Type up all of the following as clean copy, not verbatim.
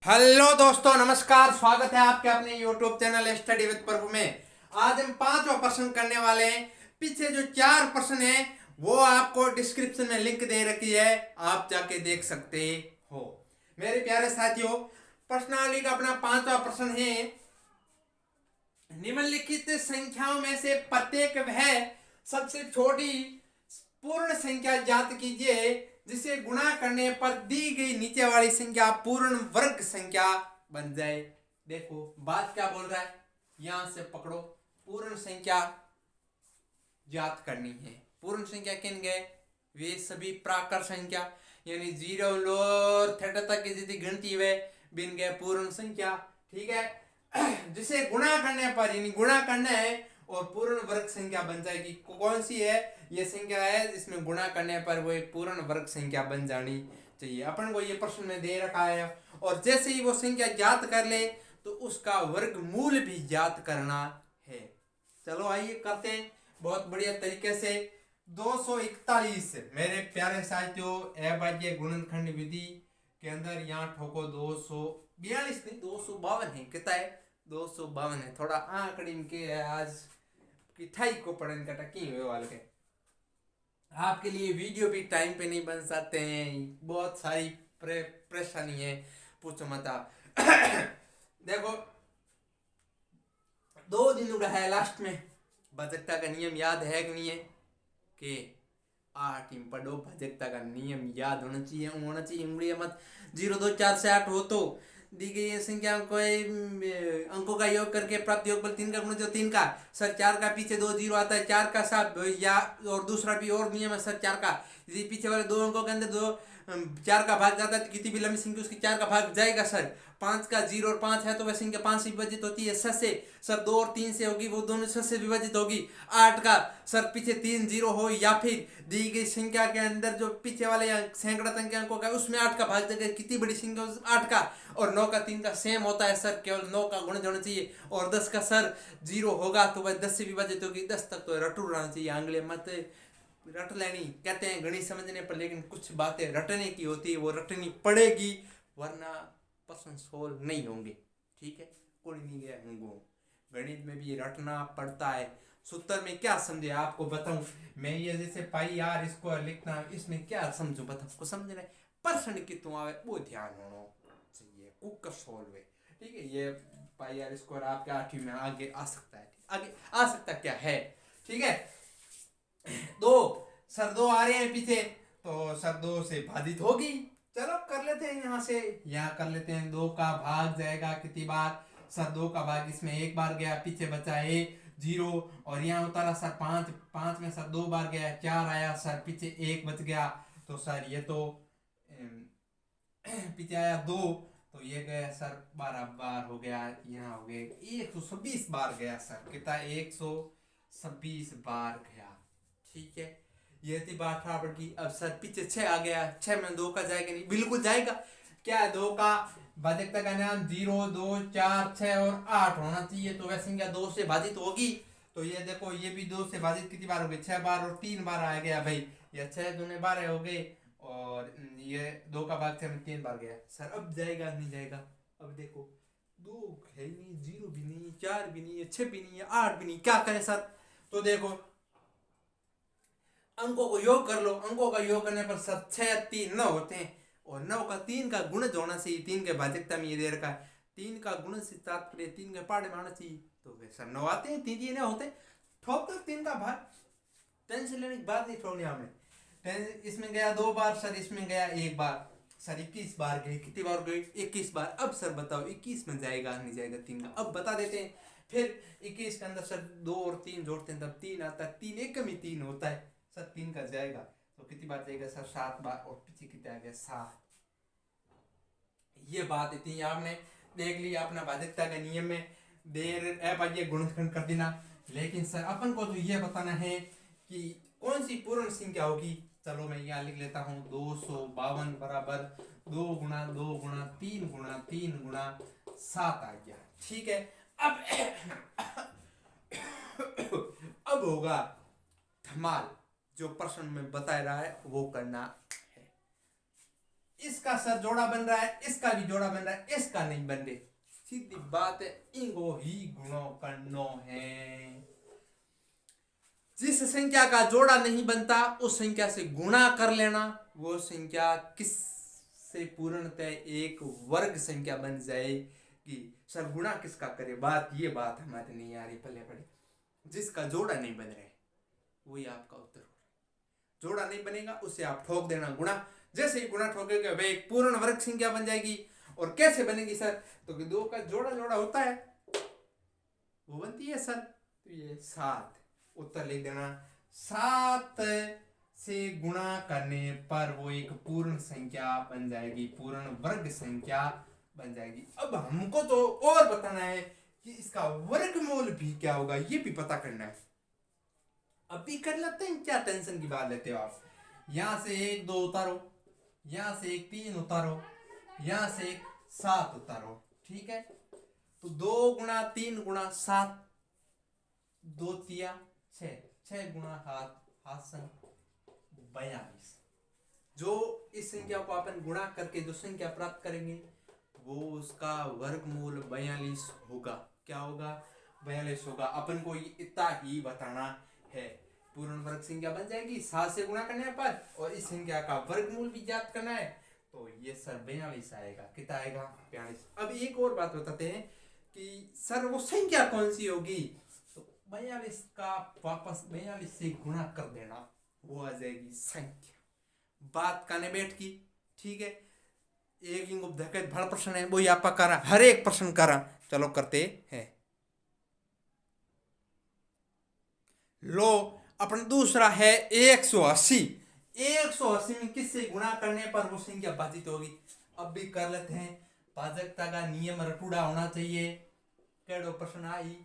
Hello दोस्तों, नमस्कार। स्वागत है आपके अपने यूट्यूब चैनल स्टडी विद प्रभु में। आज हम पांचवा प्रश्न करने वाले हैं। पीछे जो चार प्रश्न है वो आपको डिस्क्रिप्शन में लिंक दे रखी है, आप जाके देख सकते हो। मेरे प्यारे साथियों, प्रश्नावली का अपना पांचवा प्रश्न है, निम्नलिखित संख्याओं में से प्रत्येक वह सबसे छोटी पूर्ण संख्या ज्ञात कीजिए जिसे गुणा करने पर दी गई नीचे वाली संख्या पूर्ण वर्ग संख्या बन जाए। देखो बात क्या बोल रहा है, यहां से पकड़ो। पूर्ण संख्या ज्ञात करनी है। पूर्ण संख्या किन गए? वे सभी प्राकर संख्या यानी 0 और थीटा तक की जितनी गिनती हुए बिन गए पूर्ण संख्या। ठीक है, जिसे गुणा करने पर यानी गुणा करना है और पूर्ण वर्ग संख्या बन जाएगी। कौन सी है ये संख्या? है जिसमें गुणा करने पर वो एक पूर्ण वर्ग संख्या बन जानी चाहिए। अपन को ये प्रश्न में दे रखा है और जैसे ही वो संख्या ज्ञात कर ले तो उसका वर्गमूल भी ज्ञात करना है। चलो आइए करते हैं बहुत बढ़िया तरीके से। 241 मेरे प्यारे साथियों, अभाज्य गुणनखंड विधि के अंदर यहाँ ठोको 242 नहीं 252 है। कितना है? 252 है। थोड़ा आंकड़ी के आज की थाई को पढ़ने का टकी हुए वाले के आपके लिए वीडियो भी टाइम पे नहीं बन सकते हैं, बहुत सारी परेशानी है, पूछो मत आप। देखो 2 दिनों का है लास्ट में। भाजकता का नियम याद है कि नहीं है? कि 8 टीम पढ़ो, भाजकता का नियम याद होना चाहिए उंगली मत। 0 2 4 से 8 हो तो दी गई संख्या को अंकों का योग करके प्राप्त योगफल 3 का गुणज 3 का। सर 4 का पीछे 2 0 आता है, 4 का साथ या और दूसरा भी और नियम है सर 4 का। यदि पीछे वाले 2 अंकों के अंदर 4 का भाग जाता है तो कितनी भी लंबी संख्या उसकी 4 का भाग जाएगा सर। 5 का 0 और 5 है तो वह संख्या 5 से विभाजित होती है 6 से। सर 2 और 3 से होगी, वो दोनों 6 से विभाजित होगी। 8 का सर पीछे 3 0 हो या फिर दी गई संख्या के अंदर जो पीछे वाले सैकड़ा संख्या अंकों का उसमें 8 का भाग जाएगा, कितनी बड़ी संख्या 8 का। और 9 का 3 का सेम होता है सर, केवल 9 का गुणज होना चाहिए। और 10 का सर 0 होगा तो वह 10 से विभाजित होगी। 10 तक तो रटू रहना चाहिए, आंगले मत रट लेनी। कहते हैं गणित समझने पर, लेकिन कुछ बातें रटने की होती है, वो रटनी पड़ेगी वरना प्रश्न सोल्व नहीं होंगे। ठीक है, कोई नहीं गया होंगे। गणित में भी रटना पड़ता है। सूत्र में क्या समझे आपको बताऊं मैं? ये जैसे पाई आर इसको लिखना, इसमें क्या समझो बताओ को समझ रहे? प्रश्न कितना आवे वो ध्यान होना चाहिए, कुक सोल्व है। ठीक है, ये पाई आर स्क्वायर आपके 8वीं में आगे आ सकता है। आगे आ सकता क्या है? ठीक है, 2 सर 2 आ रहे हैं पीछे तो सर 2 से भाजित होगी। चलो कर लेते हैं, यहाँ से यहाँ कर लेते हैं। 2 का भाग जाएगा कितनी बार? सर 2 का भाग इसमें एक बार गया, पीछे बचा 0 और यहाँ उतारा सर 5, 5 में सर 2 बार गया, 4 आया सर, पीछे 1 बच गया तो सर ये तो पीछे आया 2 तो ये गया सर 12 बार हो गया। यहाँ हो गया 126 बार गया सर। कितना? 126 बार गया। ठीक है, ये थी बात बराबर की। अब सर पीछे 6 आ गया, 6 में 2 का जाएगा नहीं? बिल्कुल जाएगा। क्या है 2 का भाजकता का नाम? 0 2 4 6 और 8 होना चाहिए, तो वह संख्या 2 से भाजित होगी। तो ये देखो ये भी 2 से भाजित कितनी बार हो गई? 6 बार और 3 बार आ गया भाई। ये 6 दूने 12 हो गए और ये 2 का भाग 6 में 3 बार गया सर। अब जाएगा नहीं जाएगा? अब देखो 2 है नहीं, 0 भी नहीं, 4 भी नहीं है, 6 भी नहीं है, 8 भी नहीं, क्या करें सर? तो देखो अंकों को योग कर लो। अंकों का योग करने पर सर 6 3 9 होते हैं और 9 का 3 का गुणज होना चाहिए। 3 के भाजकता में ये दे रखा है, 3 का गुणज से तात्पर्य 3 के पाड़े में आना चाहिए, तो वे सर 9 आते हैं। 3 ये ना होते ठोक दो 3 का भाग। टेंशन लेने की बात नहीं छोड़नी हमने। इसमें गया 2 बार सर, इसमें गया 1 बार सर, 21 बार गए। कितनी बार गए? 21 बार। अब सर बताओ 21 में जाएगा नहीं जाएगा 3 का? अब बता देते हैं। फिर 21 के अंदर सर 2 और 3 जोड़ते हैं तब 3 आता है। 3 एक में 3 होता है सर, 3 का जाएगा तो कितनी बार जाएगा सर? 7 बार। और पीछे कितना आ गया? 7। ये बात इतनी आपने देख ली अपना भाजकता का नियम में देर अभाज्य गुणनखंड कर देना। लेकिन सर अपन को तो ये बताना है कि कौन सी पूर्ण संख्या होगी। चलो मैं यहाँ लिख लेता हूँ 252 बराबर 2 गुणा 2 गुणा 3 गुणा 3 गुणा 7 आ गया। ठीक है, अब होगा धमाल। जो प्रश्न में बता रहा है वो करना है। इसका सर जोड़ा बन रहा है, इसका भी जोड़ा बन रहा है, इसका नहीं बन रहे। सीधी बात है, इनको ही गुणों करनो है। जिस संख्या का जोड़ा नहीं बनता उस संख्या से गुणा कर लेना, वो संख्या किस से पूर्णतः एक वर्ग संख्या बन जाएगी। सर गुणा किसका करे, ये बात हमारे नहीं आ रही, पहले पढ़े। जिसका जोड़ा नहीं बन रहा है वही आपका उत्तर हो रहा है। जोड़ा नहीं बनेगा उसे आप ठोक देना गुणा। जैसे ही गुणा ठोकेगा वह एक पूर्ण वर्ग संख्या बन जाएगी। और कैसे बनेगी सर, तो कि 2 का जोड़ा जोड़ा होता है वो बनती है सर, तो ये 7। उत्तर लिख देना, 7 से गुणा करने पर वो एक पूर्ण संख्या बन जाएगी, पूर्ण वर्ग संख्या बन जाएगी। अब हमको तो और बताना है कि इसका वर्गमूल भी क्या होगा, ये भी पता करना है। अभी कर लेते हैं, क्या टेंशन की बात लेते हो आप। यहां से 1 2 उतारो, यहां से 1 3 उतारो, यहां से 1 7 उतारो, ठीक है। तो 2 गुणा 3 गुणा 7, 2 तिया 6, 6 गुणा हाथ संग 42। जो इस संख्या को अपन गुणा करके जो संख्या प्राप्त करेंगे वो उसका वर्गमूल 42 होगा। क्या होगा, 42 होगा। अपन को इतना ही बताना है, पूर्ण वर्ग संख्या बन जाएगी 7 से गुणा करने पर, और इस संख्या का वर्गमूल भी ज्ञात करना है, तो ये सर 42 आएगा। कितना आएगा, 42। अब एक और बात बताते हैं कि सर वो संख्या कौन सी होगी, तो 42 का वापस 42 से गुणा कर देना, वो आ जाएगी संख्या। बात काने बैठ की, ठीक है। एक इंगुप धकेत भड़ प्रश्न है, वो आपका करा, हर एक प्रश्न करा। चलो करते हैं। लो अपन दूसरा है 180। 180 में किससे गुणा करने पर वो संख्या भाजित होगी। अब भी कर लेते हैं, भाजकता का नियम रटूड़ा होना चाहिए। केड़ो प्रश्न आई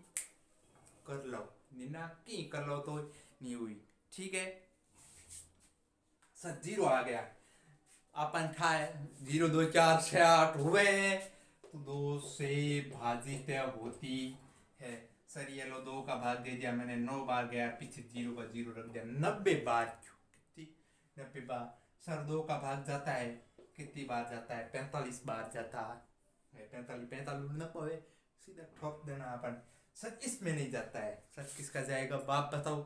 कर लो, निना की कर लो तो नहीं हुई, ठीक है। सर 0 आ गया, अपन ठाए 0 2 4 6 8 हुए हैं, तो 2 से भाजित होती है। सर ये लो 2 का भाग दे दिया मैंने, 9 बार गया, पीछे 0 का 0 रख दिया, 90 बार। क्यों, कितनी 90 बार। सर 2 का भाग जाता है, कितनी बार जाता है, 45 बार जाता है। 45 न पावे सीधा ठोक देना अपन। सर इसमें नहीं जाता है, सर किसका जाएगा, बाप बताओ।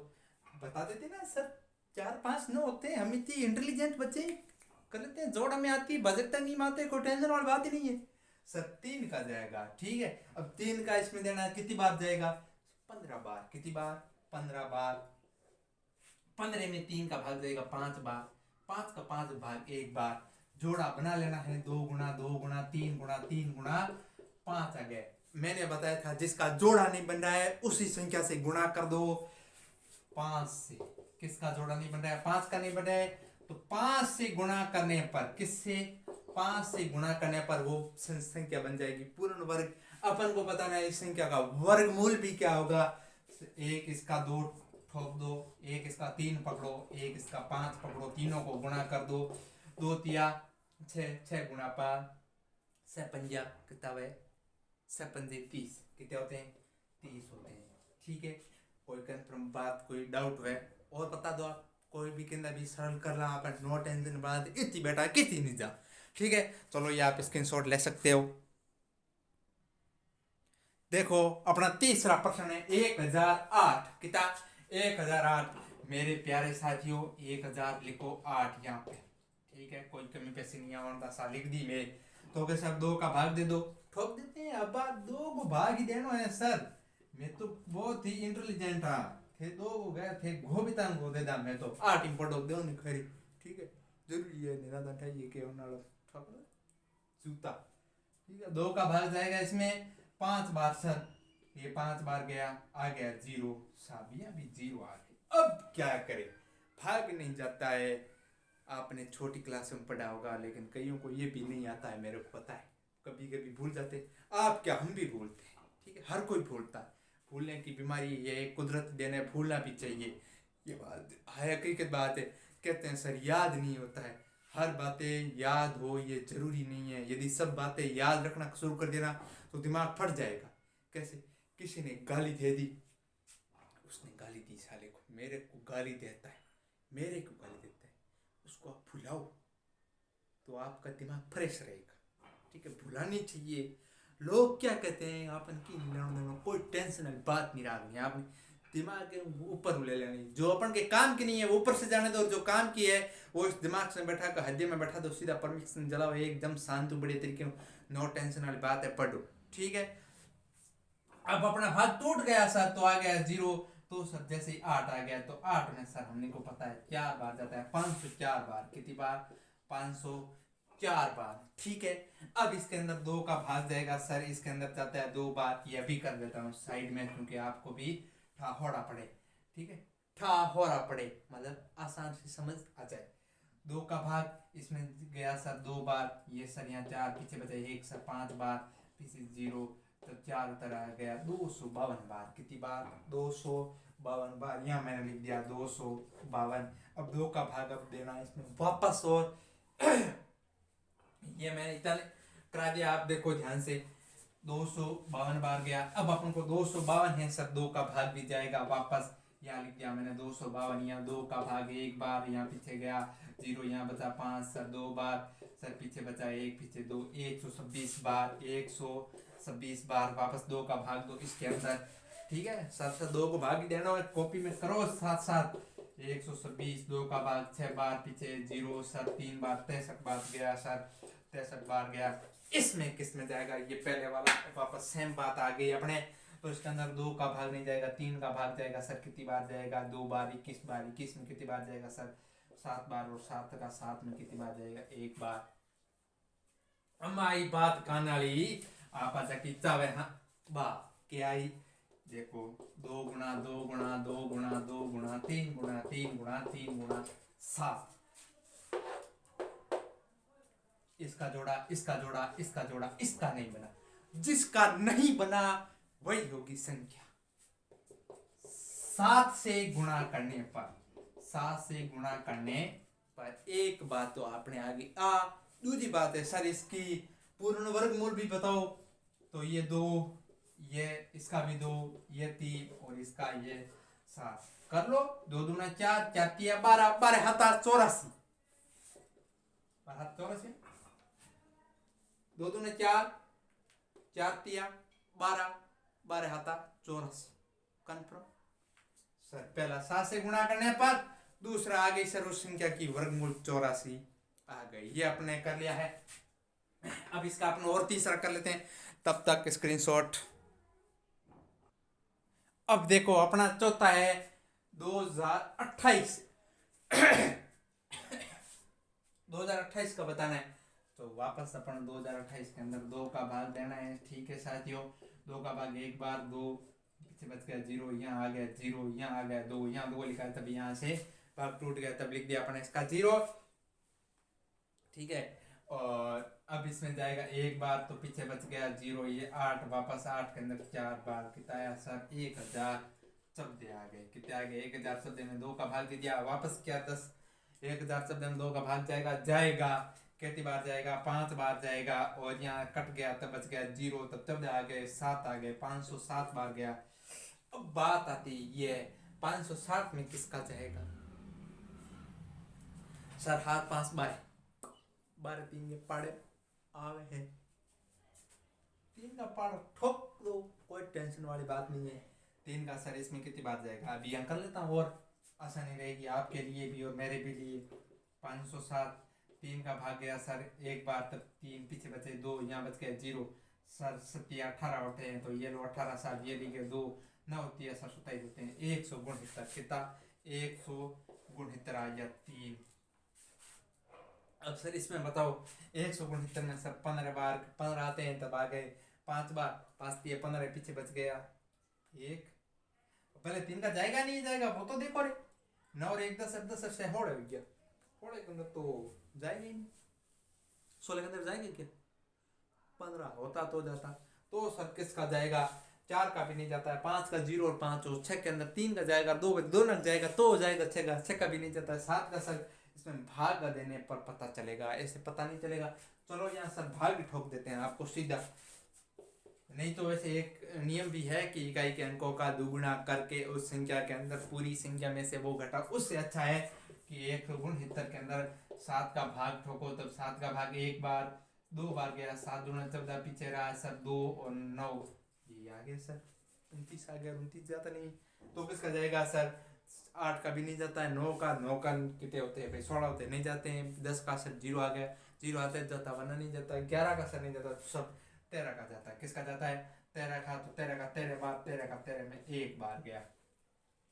बता देते ना सर, 4 5 9 होते हैं, हम इतनी इंटेलिजेंट बच्चे कर लेते हैं। जोड़ा में आती, बजटता नहीं आते, कोई टेंशन वाली बात ही नहीं है। सर 3 का जाएगा, ठीक है। अब 3 का इसमें देना है, कितनी बार जाएगा, 15 बार। कितनी बार, 15 बार। 15 में 3 का भाग जाएगा 5 बार, 5 का 5 भाग 1 बार। जोड़ा बना लेना है, 2 गुणा 2 गुणा 3 गुणा 3 गुणा 5 आ गए। मैंने बताया था जिसका जोड़ा नहीं बन रहा है उसी संख्या से गुणा कर दो 5 से। किसका जोड़ा नहीं बन रहा है, 5 का नहीं बन रहा है, तो 5 से गुणा करने पर, किससे, 5 से गुणा करने पर वो संख्या बन जाएगी पूर्ण वर्ग। अपन को बताना है इस संख्या का वर्गमूल भी क्या होगा। एक इसका 2 ठोक दो, एक इसका 3 पकड़ो, एक इसका 5 पकड़ो, तीनों को गुणा कर दो। 2 तिया 6, 6 गुणा 5 6 पंजा कितना है, 6 पंजे 30। कितने होते हैं, 30 होते हैं, ठीक है। कोई कंफर्म बात, कोई डाउट है और बता दो आप। कोई भी कहना भी सरल कर रहा अपन, नो टेंशन बात, इतनी बेटा कितनी नहीं जा, ठीक है। चलो ये आप स्क्रीनशॉट ले सकते हो। देखो अपना तीसरा प्रश्न है 1008। कितना, 1008। मेरे प्यारे साथियों 1000 लिखो 8 यहाँ पे, ठीक है। कोई कमी पैसे नहीं आवा, सा लिख दी मैं तो कैसे। अब 2 का भाग दे दो, ठोक देते हैं। अब बात 2 को भाग ही देना है सर, मैं तो बहुत ही इंटेलिजेंट हाँ थे। 2 को गए थे गोबितांग को दे दा, मैं तो 8 इंपोर्ट दो नहीं खरी, ठीक है। जरूरी है निना दा ये के होना ठोक जूता, ठीक है। 2 का भाग जाएगा इसमें 5 बार सर, ये 5 बार गया, आ गया 0, साबिया भी 0 आ गई। अब क्या करे, भाग नहीं जाता है। आपने छोटी क्लास में पढ़ा होगा, लेकिन कईयों को ये भी नहीं आता है, मेरे को पता है। कभी कभी भूल जाते, आप क्या हम भी भूलते हैं, ठीक है। हर कोई भूलता है, भूलने की बीमारी ये कुदरत देने, भूलना भी चाहिए, ये बात है हकीकत बात है। कहते हैं सर याद नहीं होता है, हर बातें याद हो ये जरूरी नहीं है। यदि सब बातें याद रखना शुरू कर देना तो दिमाग फट जाएगा। कैसे, किसी ने गाली दे दी, उसने गाली दी साले को, मेरे को गाली देता है, मेरे को गाली देता है, उसको आप भुलाओ, तो आपका दिमाग फ्रेश रहेगा। ठीक है, भूलना नहीं चाहिए। लोग क्या कहते हैं आपन की लेना, कोई टेंशन वाली बात नहीं रखनी, आपने दिमाग के ऊपर ले लेनी। जो अपन के काम की नहीं है वो ऊपर से जाने दो, और जो काम की है वो इस दिमाग से बैठा कर हृदय में बैठा दो, सीधा परमिशन जलाओ, एकदम शांत बड़े तरीके, नो टेंशन वाली बात है, पढ़ो। ठीक है, अब अपना भाग टूट गया सर, तो आ गया 0। तो सर जैसे ही 8 आ गया, तो 8 में सर हमने को पता है 4 बार जाता है, 504 बार। कितनी बार? 504 बार। ठीक है, अब इसके अंदर 2 का भाग जाएगा सर, इसके अंदर जाता है 2 बार। यह भी कर देता हूँ साइड में, क्योंकि आपको भी ठा पड़े। ठीक है, ठा पड़े मतलब आसान से समझ आ जाए। 2 का भाग इसमें गया सर 2 बार, ये सर यहाँ 4 पीछे बचे 1 सर 5 बार, पीछे 0, तो 4 उतर आ गया 252 बार। कितनी बार? 252 बार। यहाँ मैंने लिख दिया 252। अब 2 का भाग अब देना है इसमें वापस, और ये मैंने इतना करा दिया, आप देखो ध्यान से। 252 बार गया, अब अपन को 252 है सर, 2 का भाग भी जाएगा वापस। यहाँ लिख दिया मैंने 252, यहाँ 2 का भाग 1 बार, यहाँ पीछे गया 0, यहाँ बचा 5 सर 2 बार, सर पीछे बचा 1, पीछे 2, 126 बार, 126 बार वापस 2 का भाग दो इसके अंदर। ठीक है सर, 2 को भाग ही देना है, कॉपी में करो साथ साथ। 126 2 का भाग 6 बार, पीछे 0 सर 3 बार, 63 बार गया सर, 63 बार गया। इसमें किस में जाएगा? ये पहले वाला वापस सेम बात आ गई अपने, तो इसके अंदर 2 का भाग नहीं जाएगा, 3 का भाग जाएगा सर। कितनी बार जाएगा? 2 बार। 21 बार, 21 में कितनी बार जाएगा सर? 7 बार, और 7 का 7 में कितनी बार जाएगा? 1 बार। हमारी बात कानाली आप आजा की चावे, हाँ बा क्या आई देखो, 2 गुणा 2 गुणा 2 गुणा 2 गुणा 3 गुणा 3 गुणा 3 गुणा 7, इसका जोड़ा, इसका जोड़ा, इसका जोड़ा, इसका नहीं बना। जिसका नहीं बना वही होगी संख्या। 7 से गुणा करने पर, 7 से गुणा करने पर एक बात तो आपने आगे दूसरी बात है सर, इसकी पूर्ण वर्गमूल भी बताओ। तो ये 2, ये इसका भी 2, ये 3, और इसका ये 7 कर लो। 2 दूना 4, 4 तिया 12, 12 हाथा 84, 84, 2 दूना 4, 4 तिया 12, 12 हाथा 84। कन्फर्म सर, पहला 7 से गुणा करने पर, दूसरा आ गई सर उस संख्या की वर्गमूल 84 आ गई। ये अपने कर लिया है। अब इसका अपने और तीसरा कर लेते हैं, तब तक स्क्रीनशॉट। अब देखो अपना चौथा है 2028 2028 का बताना है, तो वापस अपन 2028 के अंदर 2 का भाग देना है। ठीक है साथियों, 2 का भाग 1 बार, 2 पीछे बच गया 0, यहाँ आ गया 0, यहाँ आ गया 2, यहाँ 2 लिखा है, तब यहाँ से भाग टूट गया, तब लिख दिया अपन इसका 0। ठीक है, और अब इसमें जाएगा 1 बार, तो पीछे बच गया 0, ये 8, वापस 8 के अंदर 4 बार। कितना आया सर? 1000 शब्द आ गए। कितने आ गए? 1000 शब्द में 2 का भाग दे दिया, वापस क्या 10, 1000 शब्द में 2 का भाग जाएगा कितनी बार जाएगा? 5 बार जाएगा, और यहाँ कट गया तब बच गया 0, तब शब्द आ गए 7 आ गए, 507 बार गया। अब बात आती ये 560 में किसका जाएगा सर? हाथ 5 बार, 12 3 के पाड़े आवे है, 3 का पाड़ा ठोक दो, कोई टेंशन वाली बात नहीं है। 3 का सर इसमें कितनी बार जाएगा? अभी यहाँ कर लेता हूँ, और आसानी रहेगी आपके लिए भी और मेरे भी लिए। 507, 3 का भाग गया सर 1 बार, तब 3 पीछे बचे 2, यहाँ बच गया 0 सर। 7 18 होते हैं, तो ये लो 18 साल, ये लिखे 2 9 होती है सर, 27 होते हैं। 169 कितना? 169 आ गया 3। अब सर इसमें बताओ 169 में सर 15 बार 15 आते हैं, तब आ गए 5 बार, 5 दिए 15, पीछे बच गया 1। पहले 3 का जाएगा नहीं जाएगा वो तो देखो रे, 9 और 1 10 10 से हो गया, होड़े के अंदर तो जाएगा ही नहीं, 16 के अंदर जाएंगे क्या? 15 होता तो जाता, तो सर किसका जाएगा? 4 का भी नहीं जाता है, 5 का 0 और 5 और 6 के अंदर 3 का जाएगा, 2 नग जाएगा तो हो जाएगा 6 का भी नहीं जाता है। 7 का सर इसमें भाग देने पर पता चलेगा, ऐसे पता नहीं चलेगा। चलो यहाँ सर भाग भी ठोक देते हैं आपको सीधा, नहीं तो वैसे एक नियम भी है कि इकाई के अंकों का दुगुना करके उस संख्या के अंदर पूरी संख्या में से वो घटा, उससे अच्छा है कि 169 के अंदर 7 का भाग ठोको तब 7 का भाग एक बार 2 बार गया, 7 दूना 14, पीछे रहा सर 2 और 9, ये आ गया सर 29 आ गया, 29 जाता नहीं तो किसका जाएगा सर 8 का भी नहीं जाता है, 9 का कितने होते हैं भाई 16 होते हैं नहीं जाते हैं, 10 का सर 0 आ गया, 0 आते जाता, 1 नहीं जाता, 11 का सर नहीं जाता, सब 13 का जाता है, किसका जाता है 13 का, तो 13 का 13 बार, 13 का 13 में एक बार गया,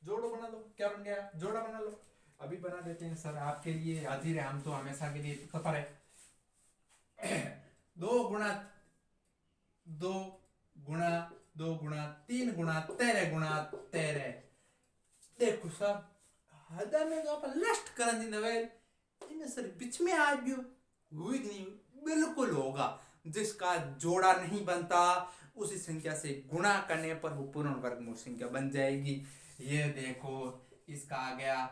जोड़ो बना लो, क्या बन गया जोड़ा बना लो, अभी बना देते हैं सर आपके लिए हाजिर है, हम तो हमेशा के लिए खतर है। 2 गुणा 2 गुणा 2 गुणा 3 गुणा 13 गुणा 13, देखो सब हदा में जो अपन लास्ट करन दी नवेल इन सर बीच में आ गयो, हुई नहीं बिल्कुल होगा, जिसका जोड़ा नहीं बनता उसी संख्या से गुणा करने पर वो पूर्ण वर्गमूल संख्या बन जाएगी। ये देखो इसका आ गया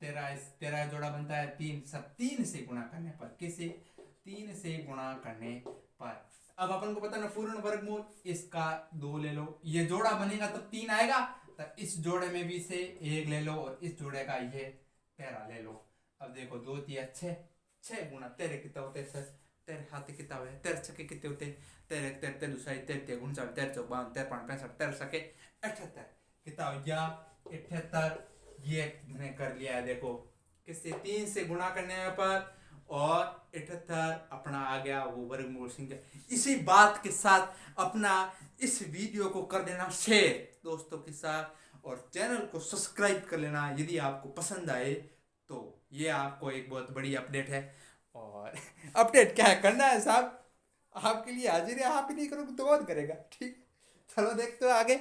13 जोड़ा बनता है 3, सब 3 से गुणा करने पर, किसे 3 से गुणा करने पर, अब अपन को पता ना पूर्ण वर्गमूल, इसका 2 ले लो, ये जोड़ा बनेगा तब 3 आएगा, तो इस जोड़े में भी से 1 ले लो और इस जोड़े का ये 13 ले लो। अब देखो 2 3 6 गुणा 13 कितना होते हैं सर, 13 हाथ कितना है 13 छक्के कितने होते हैं, 13 13 दूसरा 13 49 13 54 13 65 13 छक्के 78 कितना हो गया 78, ये मैंने कर लिया है, देखो किससे 3 से गुणा करने पर और 78 अपना आ गया वो वर्गमूल संख्या। इसी बात के साथ अपना इस वीडियो को कर देना शेयर दोस्तों के साथ और चैनल को सब्सक्राइब कर लेना यदि आपको पसंद आए तो, ये आपको एक बहुत बड़ी अपडेट है। और अपडेट क्या है करना है साहब, आपके लिए हाजिर है, आप ही नहीं करोगे तो कौन करेगा, ठीक। चलो देखते हो आगे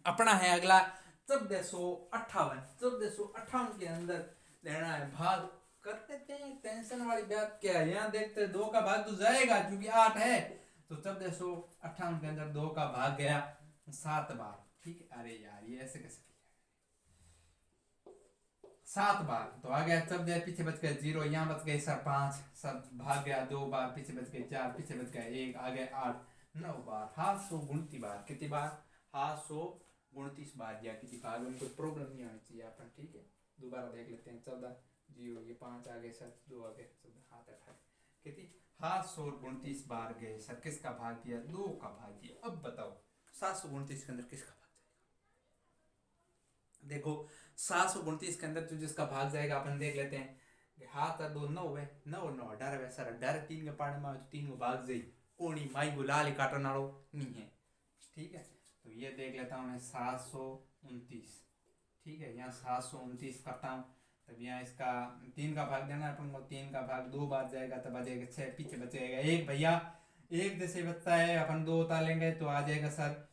अपना है अगला 1458 के अंदर लेना है भाग, कर देते हैं, टेंशन वाली बात क्या है, यहाँ देखते हैं 2 का भाग तो जाएगा क्योंकि 8 है, तो 1458 के अंदर 2 का भाग गया 7 बार, ठीक है। अरे यार ये ऐसे कैसे 7 बार तो आ गया, तब गया पीछे बच गए 0, यहाँ बच गए सर 5, सब भाग गया 2 बार, पीछे बच गए 4, पीछे बच गया 1, आ गए 8 9 बार, 729 बार, कितनी बार 729 बार या किसी भाग में कोई प्रॉब्लम नहीं आनी चाहिए अपन, ठीक है। दोबारा देख लेते हैं 14 0 ये 5 आ गए सर, 2 आ गए 14 हाथ 8 कितनी 729 बार गए सर, किसका भाग दिया 2 का भाग दिया। अब बताओ 729 के अंदर किसका भाग जाएगा, देखो 729 के अंदर तो जिसका भाग जाएगा अपन देख लेते हैं, हाथ 2 9 है 9 9 18 है सर, 18 3 के पाड़े में 3 को भाग जाई, कोणी माई गुलाल ही काटन वालो नहीं है, ठीक है। तो ये देख लेता हूँ मैं 729, ठीक है, यहाँ 729 करता हूँ, तब यहाँ इसका 3 का भाग देना है अपन को, 3 का भाग 2 बार जाएगा तब आ जाएगा 6, पीछे बचेगा 1, भैया 1 जैसे बचता है अपन 2 उतारेंगे तो आ जाएगा सर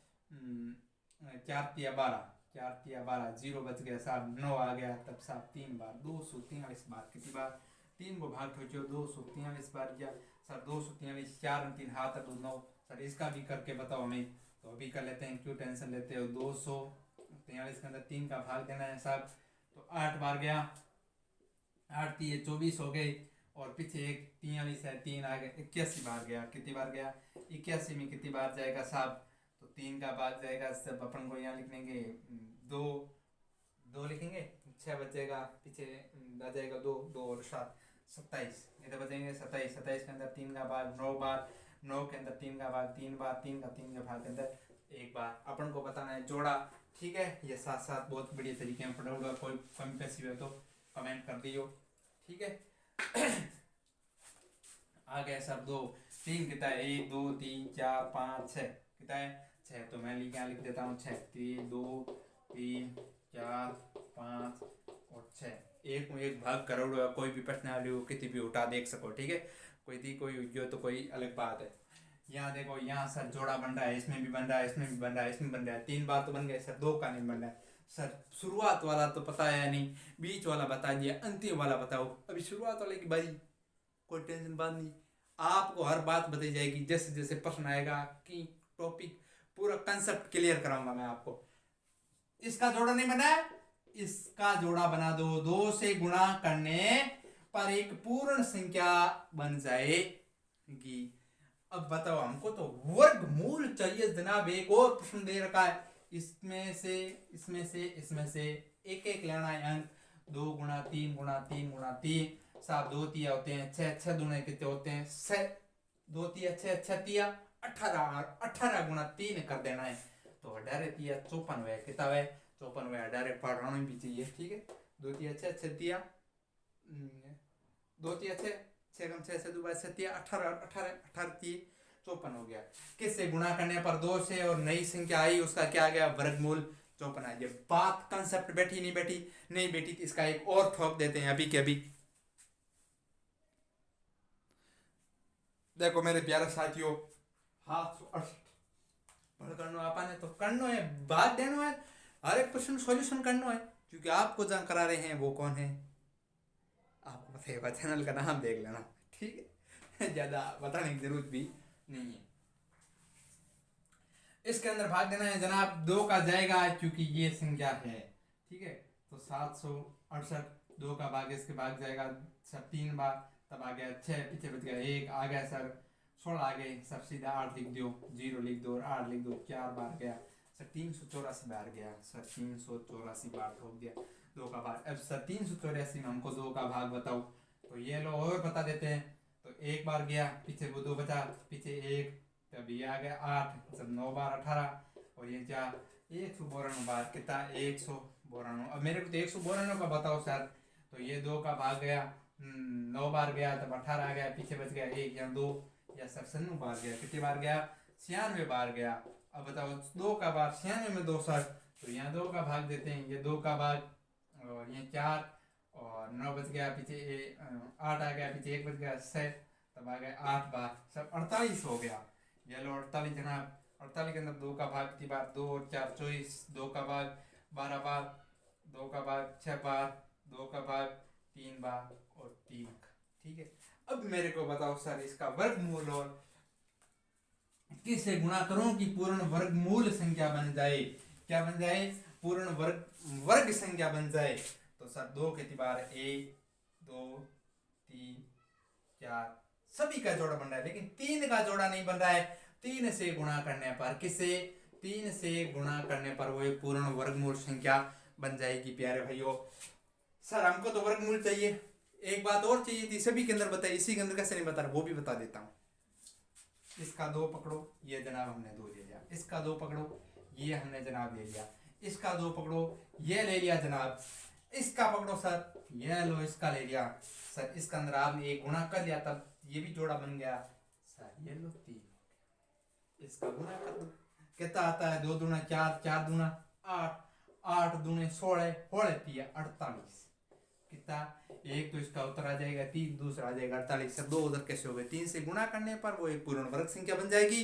4 तिया 12, 4 तिया 12 0 बच गया साहब, 9 आ गया, तब साहब 3 बार 243 बार, कितनी बार 3 को भाग ठोचो 243 बार किया सर, 243 4 3 हाथ 2 9 सर, इसका भी करके बताओ हमें, तो अभी कर लेते हैं, क्यों टेंशन लेते हो। 243 के अंदर 3 का भाग देना है साहब, तो 8 बार गया, 8 3 24 हो गई, और पीछे एक 43 है 3 आ गया, 81 बार गया, कितनी बार गया 81 में कितनी बार जाएगा साहब, तो 3 का भाग जाएगा, सब अपन को यहाँ लिख लेंगे 2 लिखेंगे, 6 बचेगा, पीछे आ जाएगा 2 2 और 7 27, इधर बचेंगे 27, 27 के अंदर 3 का भाग 9 बार, 9 के अंदर 3 का भाग 3 बार, 3 के भाग के अंदर 1 बार, अपन को बताना है जोड़ा, ठीक है। ये साथ साथ बहुत बढ़िया तरीके में पढ़ा होगा, कोई कमी पेशी हो तो कमेंट कर दियो, ठीक है। आ गया सब 2 3 कितना है 1 2 3 4 5 6 कितना है 6, तो मैं लिख देता हूँ 6 3 2 3 4 5 और 6, एक भाग करोड़, कोई भी प्रश्नावली हो कितनी भी उठा देख सको, ठीक है। कोई जो तो कोई अलग बात है। यहाँ देखो यहाँ सर जोड़ा बन रहा है, इसमें भी बन रहा है, इसमें भी बन रहा है, इसमें बन रहा है, 3 बार तो बन गए सर, 2 का नहीं बन रहा है सर। शुरुआत वाला तो पता है नहीं, बीच वाला बता दिया, अंतिम वाला बताओ। अभी शुरुआत वाले की बारी, कोई टेंशन बात नहीं, आपको हर बात बताई जाएगी जैसे जैसे प्रश्न आएगा कि टॉपिक पूरा कंसेप्ट क्लियर कराऊंगा मैं आपको। इसका जोड़ा नहीं बना है, इसका जोड़ा बना दो, 2 से गुणा करने पर एक पूर्ण संख्या बन जाएगी। अब बताओ, हमको तो वर्गमूल चाहिए जनाब। एक और प्रश्न दे रखा है, इसमें से एक एक लेना है अंक, 2 गुणा 3 साहब 2 तिया होते हैं 6, 6 दूने कितने होते हैं 6, 2 तिया 6, 6 तिया 18, 18 गुणा 3 कर देना है तो अठारह तिया 54 हुआ कितना है 54 हुआ। अठारह पढ़ाना भी चाहिए ठीक है। 2 तिया 6, 6 तिया 2 तिया 6, 6 कम 6 से 2 7 तिया 18, 18 18 तिया 54 हो गया। किससे गुणा करने पर 2 से और नई संख्या आई उसका क्या आ गया वर्गमूल 54 आ गया। बात कंसेप्ट बैठी नहीं बैठी, नहीं बैठी तो इसका एक और ठोक देते हैं अभी के अभी। देखो मेरे प्यारे साथियों 768 करना आपने तो करना है, बात देना है, हर एक क्वेश्चन सॉल्यूशन करना है क्योंकि आपको जहाँ करा रहे हैं वो कौन है आपको पता है, चैनल का नाम देख लेना ठीक है। ज्यादा बताने की जरूरत भी नहीं है। इसके अंदर भाग देना है जनाब 2 का जाएगा क्योंकि ये संख्या है ठीक है। तो 768 2 का भाग इसके भाग जाएगा सर 3 बार, तब आ गया 6 पीछे बच गया 1 आ गया सर 16 आ गए सर सीधा 8 लिख दो 0 लिख दो और 8 लिख दो 4 बार गया सर 384 बार गया सर 384 बार ठोक दिया 2 का भाग। अब सर 384 में हमको 2 का भाग बताओ तो ये लो और बता देते हैं। तो 1 बार गया पीछे वो 2 बचा पीछे 1 तब ये आ गया 8 सब 9 बार 18 और ये 4 192 बार कितना 192। अब मेरे को तो 192 का बताओ सर तो ये 2 का भाग गया 9 बार गया तब 18 आ गया पीछे बच गया 1 या 2 या सर 96 बार गया कितने बार गया 96 बार गया। अब बताओ 2 का भाग 96 में 2 सर तो यहाँ 2 का भाग देते हैं ये 2 का भाग और ये 4 और 9 बच गया पीछे 8 आ गया पीछे 1 बच गया 6 तब आ गया 8 बार सब 48 हो गया। ये लो 48 जनाब 48 के अंदर 2 का भाग कितनी बार 2 और 4 24 2 का भाग 12 बार 2 का भाग 6 बार 2 का भाग 3 बार और 3 ठीक है। अब मेरे को बताओ सर इसका वर्गमूल और किससे गुणा करूं कि पूर्ण वर्गमूल संख्या बन जाए, क्या बन जाए पूर्ण वर्ग संख्या बन जाए। तो सर 2 कितनी बार 1 2 3 4 सभी का जोड़ा बन रहा है लेकिन 3 का जोड़ा नहीं बन रहा है। 3 से गुणा करने पर किससे 3 से गुणा करने पर वो एक पूर्ण वर्गमूल संख्या बन जाएगी प्यारे भाइयों। सर हमको तो वर्गमूल चाहिए, एक बात और चाहिए थी सभी के अंदर बताइए, इसी के अंदर कैसे नहीं बता रहा वो भी बता देता हूँ। इसका 2 पकड़ो ये जनाब हमने 2 ले लिया, इसका 2 पकड़ो ये हमने जनाब ले लिया, इसका 2 पकड़ो ये ले लिया जनाब, इसका पकड़ो सर ये लो इसका ले लिया सर, इसका अंदर आपने एक गुणा कर लिया तब ये भी जोड़ा बन गया सर ये लो 3, इसका गुणा कर दो कितना आता है 2 दूना 4 4 दूना 8 8 दूने 16 16 3 48 कितना एक तो इसका उत्तर आ जाएगा 3 दूसरा आ जाएगा 48 से 2 उधर कैसे हो गए 3 से गुणा करने पर वो एक पूर्ण वर्ग संख्या बन जाएगी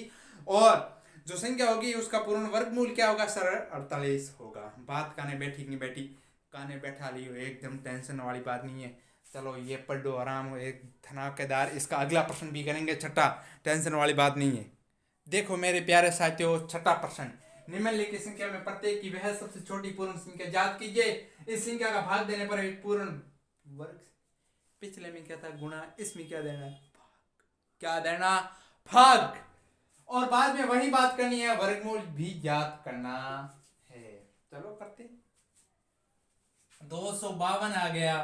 और जो संख्या होगी उसका पूर्ण वर्गमूल क्या होगा सर 48 होगा। बात काने बैठी नहीं बैठी, काने बैठा ली हो एकदम टेंशन वाली बात नहीं है। चलो ये पढ़ो आराम हो एक धनाकेदार, इसका अगला प्रश्न भी करेंगे छठा, टेंशन वाली बात नहीं है। देखो मेरे प्यारे साथियों छठा प्रश्न, निम्नलिखित संख्या में प्रत्येक की वह सबसे छोटी पूर्ण संख्या ज्ञात कीजिए। इस संख्या का भाग देने पर एक पूर्ण वर्ग, पिछले में क्या था गुणा, इसमें क्या देना भाग, क्या देना भाग, और बाद में वही बात करनी है वर्गमूल भी ज्ञात करना है। चलो करते 252 आ गया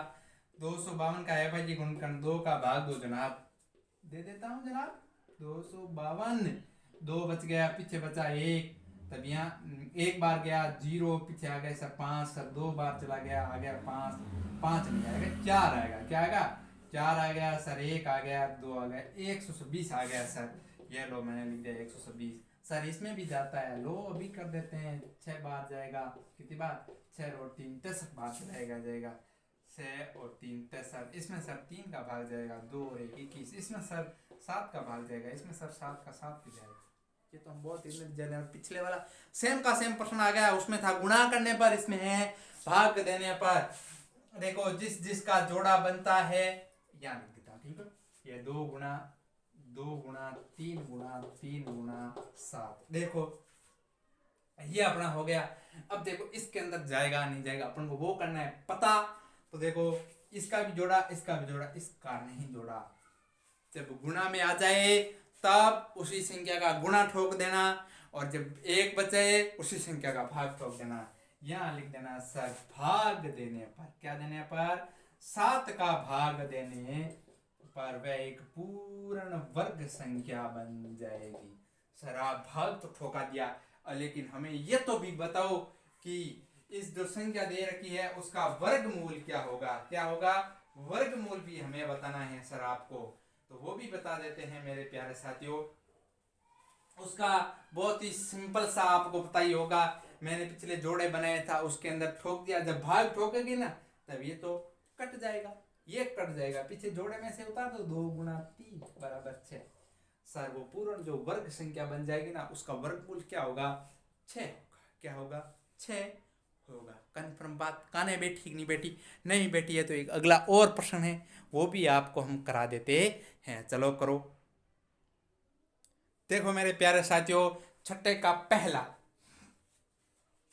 252 का है भाई जी गुणनखंड 2 का भाग 2 जनाब दे देता हूं जनाब 252 2 बच गया पीछे बचा 1 तब यहाँ 1 बार गया 0 पीछे आ गया सर 5 सर 2 बार चला गया आ गया 5 5 नहीं आएगा 4 आएगा, क्या आएगा 4 आ गया सर 1 आ गया 2 आ गया 126 आ गया सर, ये लो मैंने लिख दिया 126 सर, इसमें भी जाता है लो अभी कर देते हैं 6 बार जाएगा कितनी बार 6 और 3 63 बार जाएगा 6 और 3 63, इसमें सर 3 का भाग जाएगा 2 और 1 21, इसमें सर 7 का भाग जाएगा, इसमें सर 7 का 7 भी जाएगा। ये तो हम बहुत जाने और पिछले वाला सेम का सेम प्रश्न आ गया, उसमें था गुणा करने पर, इसमें है भाग देने पर। देखो जिस जिसका जोड़ा बनता है यहाँ लिख देता हूँ ठीक है, ये 2 गुणा 3 गुणा 3 गुणा 7, देखो ये अपना हो गया। अब देखो इसके अंदर जाएगा नहीं जाएगा अपन को वो करना है पता, तो देखो इसका भी जोड़ा इसका भी जोड़ा, इसका नहीं जोड़ा, जब गुणा में आ जाए तब उसी संख्या का गुणा ठोक देना और जब 1 बचे उसी संख्या का भाग ठोक देना। यहाँ लिख देना सर भाग देने पर, क्या देने पर, 7 का भाग देने पर वह एक पूर्ण वर्ग संख्या बन जाएगी। सर आप भाग तो ठोका दिया, लेकिन हमें ये तो भी बताओ कि इस जो संख्या दे रखी है उसका वर्गमूल क्या होगा, क्या होगा, वर्गमूल भी हमें बताना है सर आपको। तो वो भी बता देते हैं मेरे प्यारे साथियों। उसका बहुत ही सिंपल सा आपको पता ही होगा, मैंने पिछले जोड़े बनाया था उसके अंदर ठोक दिया, जब भाग ठोकेगी ना तब ये तो कट जाएगा, ये कट जाएगा, पीछे जोड़े में से उतार दो, 2 गुना 3 बराबर 6। सर वो पूर्ण जो वर्ग संख्या बन जाएगी ना उसका वर्गमूल क्या होगा, 6 होगा। क्या होगा, 6 होगा। कन्फर्म बात, काने बैठी कि नहीं बैठी, नहीं बैठी है तो एक अगला और प्रश्न है वो भी आपको हम करा देते हैं, चलो करो। देखो मेरे प्यारे साथियों, छठे का पहला,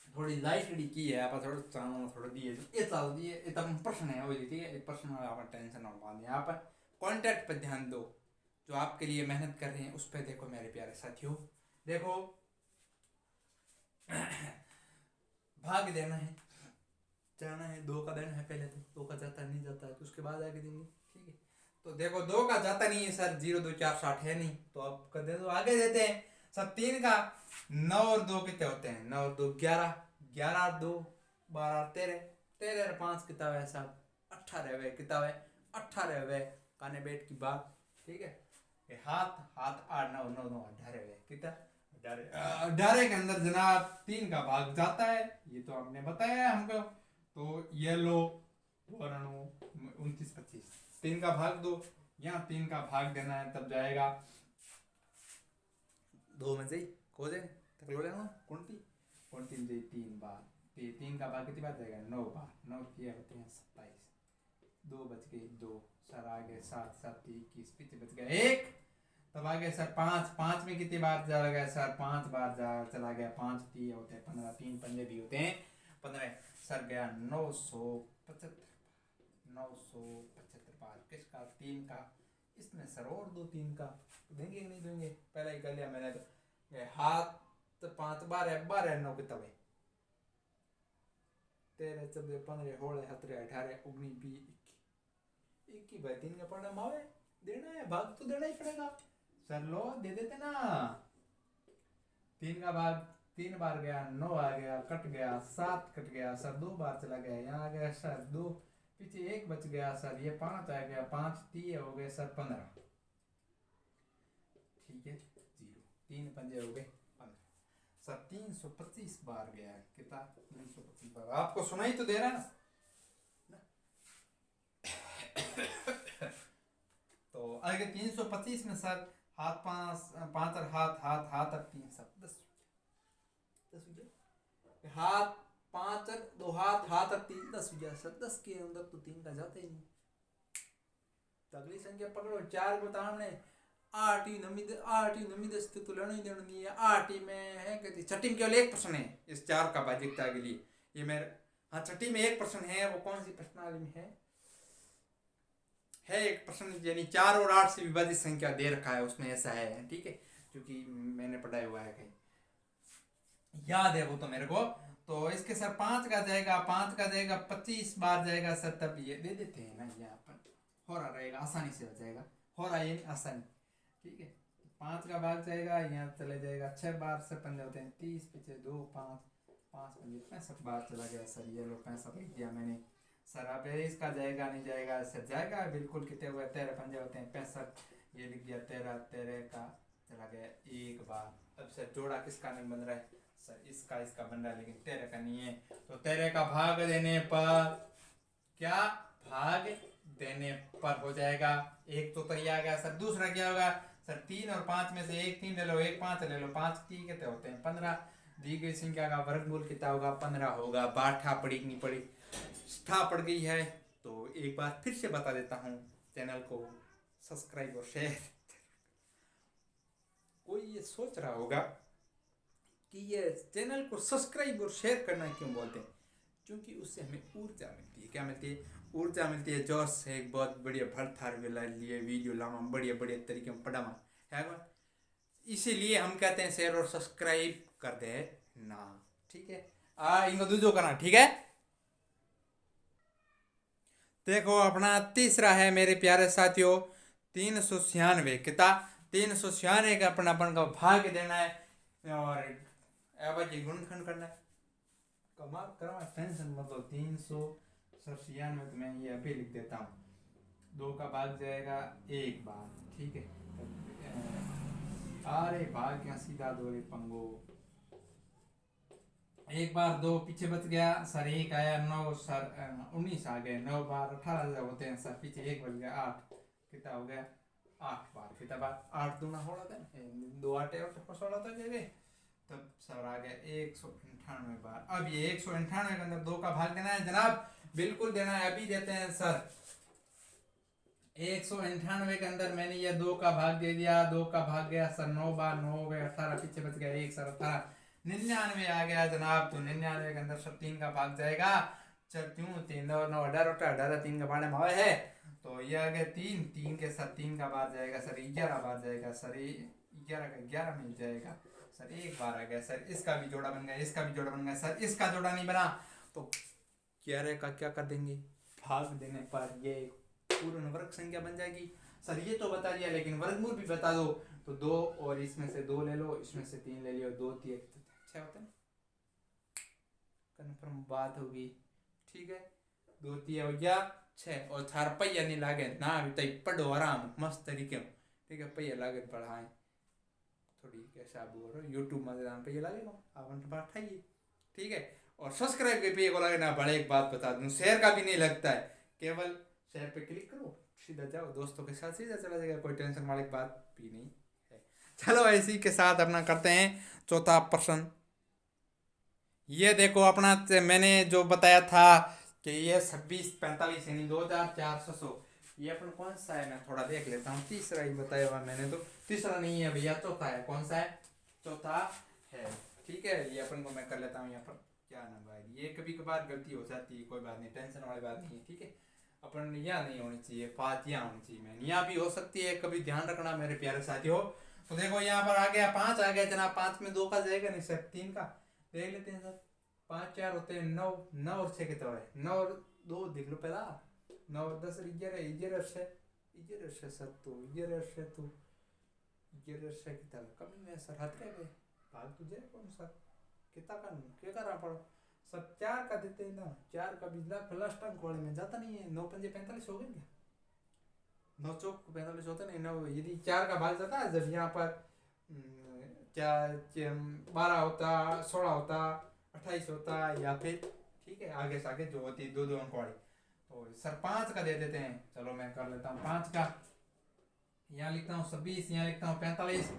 थोड़ी लाइट की है आप थोड़ा चावल थोड़ा दिए ये चाल दिए एकदम प्रश्न है, ठीक है, एक प्रश्न आप टेंशन ना लो, यहाँ पर कॉन्टेक्ट पर ध्यान दो, जो आपके लिए मेहनत कर रहे हैं उस पर देखो मेरे प्यारे साथियों। देखो भाग देना है, जाना है, 2 का देना है पहले, तो 2 का जाता नहीं जाता है तो उसके बाद आगे देंगे, ठीक है। तो देखो 2 का जाता नहीं है सर, 0 2 4 60 है नहीं, तो अब कर दे दो, आगे देते हैं सर। 3 का 9 और 2 कितने होते हैं, 9 और 2 11, 11 2 12 13, 13 और 5 कितना है साहब, 18 वे कितना है, 18 वे काने बैठ की बात, ठीक है। ये हाथ हाथ 8 9 9 9 18 वे कितना, 18 के अंदर जनाब 3 का भाग जाता है, ये तो आपने बताया हमको। तो ये लो वर्णों 29 25, 3 का भाग दो, यहाँ 3 का भाग देना है तब जाएगा 2 में से हो जाए तक लो लेना कौन 3 से 3 बार, 3 का भाग कितनी बार जाएगा, 9 बार, 9 किए होते हैं 27, 2 बच गए 2, सर आगे 7 7 21, पीछे बच गया 1, तब आगे सर 5, 5 में कितनी बार चला गया सर, 5 बार चला गया, 5 3 होते हैं 15, 3 पंजे भी होते हैं 15, सर गया 975, 975 बार किसका, 3 का। इसमें सर और 2 3 का देंगे कि नहीं देंगे, पहले ही कर लिया मैंने, तो हाथ तो 5 बार है, 12 9 कितना भाई, 13 14 15 16 17 18 19 20 21 भाई, 3 का पढ़ना मावे देना है, भाग तो देना ही पड़ेगा सर, लो दे देते ना। 3 का भाग 3 बार गया, 9 आ गया, कट गया 7 कट गया सर, 2 बार चला गया, यहाँ आ गया सर 2, पीछे 1 बच गया सर, ये 5 आ गया, 5 3 हो गए सर 15, ठीक है 0, 3 पंजे हो गए 15, सर 325 बार गया, कितना 325 बार, आपको सुनाई तो दे रहा है ना। तो आगे 325 में सर हाथ 5 और हाथ हाथ हाथ और 3 सब 10 हाथ 5 और 2 हाथ हाथ और 3 10 हो गया सर, 10 के अंदर तो 3 का जाता ही नहीं, तो अगली संख्या पकड़ो, 4 बताने 8 ही नमी 10 तो लेना ही देना नहीं है, 8 ही में है कहती, छठी में केवल एक प्रश्न है इस 4 का बाध्यता के लिए, ये मेरे, हाँ छठी में एक प्रश्न है, वो कौन सी प्रश्नावली में है एक प्रश्न, यानी 4 और 8 से विभाजित संख्या दे रखा है उसमें, ऐसा है, ठीक है, क्योंकि मैंने पढ़ाया हुआ है कहीं, याद है वो तो मेरे को। तो इसके सर 5 का जाएगा, 5 का जाएगा 25 बार जाएगा सर, तब ये दे देते हैं ना, यहाँ पर हो रहा रहेगा, आसानी से हो जाएगा, हो रहा है आसानी, ठीक है। 5 का भाग जाएगा, यहाँ चले जाएगा 6 बार से, पंजे होते हैं 30, पीछे 2 5 5 पंजे 65 बार चला गया सर, ये लो 65 लिख दिया मैंने सर। अब इसका जाएगा नहीं जाएगा सर, जाएगा बिल्कुल, कितने हुए 13 पंजे होते हैं 65, ये लिख दिया 13, 13 का चला गया 1 बार। अब सर जोड़ा किसका नहीं बन रहा है सर, इसका बन रहा है, लेकिन 13 का नहीं है, तो 13 का भाग देने पर क्या, भाग देने पर हो जाएगा, एक तो ये आ गया सर। दूसरा क्या होगा सर, 3 और 5 में से एक 3 ले लो, एक 5 ले लो, 5 3 कितने होते हैं 15, दी गई संख्या का वर्गमूल कितना होगा 15 होगा। बाठा पड़ी नहीं पड़ी, स्था पड़ गई है, तो एक बार फिर से बता देता हूँ, चैनल को सब्सक्राइब और शेयर। कोई ये सोच रहा होगा कि ये चैनल को सब्सक्राइब और शेयर करना क्यों बोलते हैं, क्योंकि उससे हमें ऊर्जा मिलती है, क्या मिलती है, ऊर्जा मिलती है, जोश से एक बहुत बढ़िया भरथार लिए वीडियो लावा, बढ़िया बढ़िया तरीके में पढ़ावा है, इसीलिए हम कहते हैं शेयर और सब्सक्राइब कर दे ना, ठीक है। इनको दूजो करना, ठीक है। देखो अपना तीसरा है मेरे प्यारे साथियों 396 कितना 396 का अपन का भाग देना है और अब गुणनखंड करना है। कमाल करो, टेंशन मत लो। 396 तो मैं ये अभी लिख देता हूँ। 2 का भाग जाएगा एक बार, ठीक है। अरे भाग क्या सीधा दो रे पंगो, एक बार 2 पीछे बच गया सर, 1 आया 9 सर 19 आ गए, 9 बार 18 होते हैं सर, पीछे 1 बच गया 8, कितना हो गया 8 बार, कितना बार 8 दूना हो रहा था 2 8 और 16 तक गए, तब सर आ गया 198 बार। अब ये 198 के अंदर 2 का भाग देना है जनाब, बिल्कुल देना है, अभी देते हैं सर। 198 के अंदर मैंने ये 2 का भाग दे दिया, 2 का भाग गया सर 9 बार, 9 हो गए 18, पीछे बच गया 1 सर 18, 99 आ गया जनाब। तो 99 के अंदर सब 3 का भाग जाएगा, चल क्यों 3 9 9 18 18 3 का बारे में है, तो ये आ गया 3 3 के साथ 3 का बार जाएगा सर 11 बार जाएगा सर, 11 का 11 मिल जाएगा सर, 1 बार आ गया सर, इसका भी जोड़ा बन गया, इसका भी जोड़ा बन गया सर, इसका जोड़ा नहीं बना तो 11 का क्या कर देंगे, भाग देने पर ये पूर्ण वर्ग संख्या बन जाएगी सर। ये तो बता दिया, लेकिन वर्गमूल भी बता दो, तो 2 और इसमें से 2 ले लो, इसमें से 3 ले लियो, 2 3 6 होता है, कन्फर्म बात होगी, ठीक है। 2 3 हो गया 6 और 4 पहिया नहीं लागे ना, अभी तक पढ़ो आराम मस्त तरीके में, ठीक है। पहिया लागे पढ़ाएं थोड़ी कैसा बोल रहे यूट्यूब में जान पहिया लागे ना आप बैठाइए, ठीक है। और सब्सक्राइब के पे को लगे ना, बड़े एक बात बता दूं, शेयर का भी नहीं लगता है, केवल शेयर पे क्लिक करो सीधा जाओ दोस्तों के साथ सीधा चला जाएगा, कोई टेंशन वाली बात भी नहीं है। चलो इसी के साथ अपना करते हैं चौथा प्रश्न। ये देखो अपना मैंने जो बताया था कि ये 26 45 यानी 2400, ये अपन कौन सा है मैं थोड़ा देख लेता हूँ, तीसरा ही बताया हुआ मैंने, तो तीसरा नहीं है भैया, चौथा है। कौन सा है, चौथा है, ठीक है। ये अपन को मैं कर लेता हूँ यहाँ पर, क्या नंबर है, ये कभी कभार गलती हो जाती है, कोई बात नहीं, टेंशन वाली बात नहीं है, ठीक है। अपन यहाँ नहीं होनी चाहिए, 5 यहाँ होनी चाहिए, मैं यहाँ भी हो सकती है, कभी ध्यान रखना मेरे प्यारे साथियों। तो देखो यहाँ पर आ गया 5 आ गया जनाब, 5 में 2 का जाएगा नहीं सर, 3 का देख लेते हैं सर, 5 4 होते हैं 9, 9 और 6 कितना है, 9 और 2 देख लो पहला, 9 और 10 11 11 6 11 6 7 तो 11 6 तो 11 6 कितना कमी में सर, हाथ रह गए भाग तुझे कौन सा कितना का क्या करना पड़ो सब, 4 का देते हैं ना, 4 का भी ना फर्स्ट अंक वाले में जाता नहीं है, 9 पंजे 45 हो गए क्या, 9 चौक 45 होता नहीं, 9 यदि 4 का भाग जाता है जब यहाँ पर 12 होता 16 होता 28 होता, या फिर ठीक है आगे से आगे जो होती है 2 2 अंक वाली, तो सर 5 का दे देते हैं। चलो मैं कर लेता हूँ 5 का, यहाँ लिखता हूँ 26, यहाँ लिखता हूँ 45,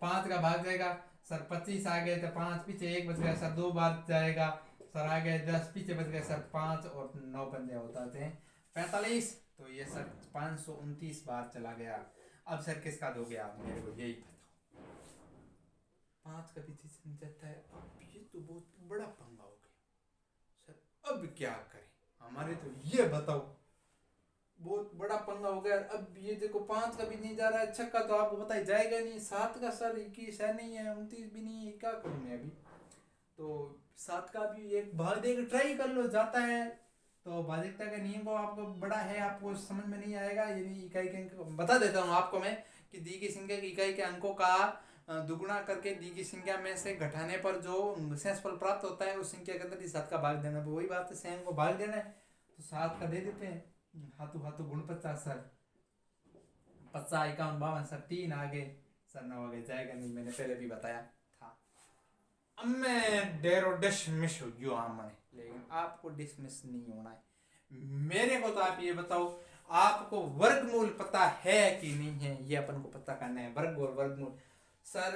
5 का भाग जाएगा सर 25 आ गए तो 5 पीछे 1 बच गया सर, 2 बार जाएगा सर, आ गए 10 पीछे बच गए सर 5 और 9 पंजे होता थे 45, तो ये सर 529 बार चला गया। अब सर किसका दोगे आप मेरे को यही बताओ, 5 का पीछे चल जाता है, अब ये तो बहुत बड़ा पंगा हो गया सर, अब क्या करें हमारे, तो ये बताओ बहुत बड़ा पंगा हो गया। अब ये देखो 5 का भी नहीं जा रहा है, छक्का तो आपको पता ही जाएगा नहीं, 7 का सर 21 है नहीं है, 29 भी नहीं है, क्या करूं मैं अभी, तो 7 का भी एक भाग दे ट्राई कर लो, जाता है तो भाजकता का नियम को आपको बड़ा है, आपको समझ में नहीं आएगा, यदि इकाई के अंक बता देता हूँ आपको मैं कि दी की संख्या की इकाई के अंकों का दुगुना करके दी की संख्या में से घटाने पर जो शेषफल प्राप्त होता है उस संख्या के अंदर 7 का भाग देना, वही बात है, सेम को भाग देना है, तो 7 का दे देते हैं, हाथों हाथों गुण 50 सर, 50 51 52 सर, 3 आगे सर 9 आगे जाएगा नहीं, मैंने पहले भी बताया था। अब मैं डेरो डिसमिस हो गया हमने, लेकिन आपको डिसमिस नहीं होना है, मेरे को तो आप ये बताओ आपको वर्गमूल पता है कि नहीं है, ये अपन को पता करना है, वर्ग और वर्गमूल सर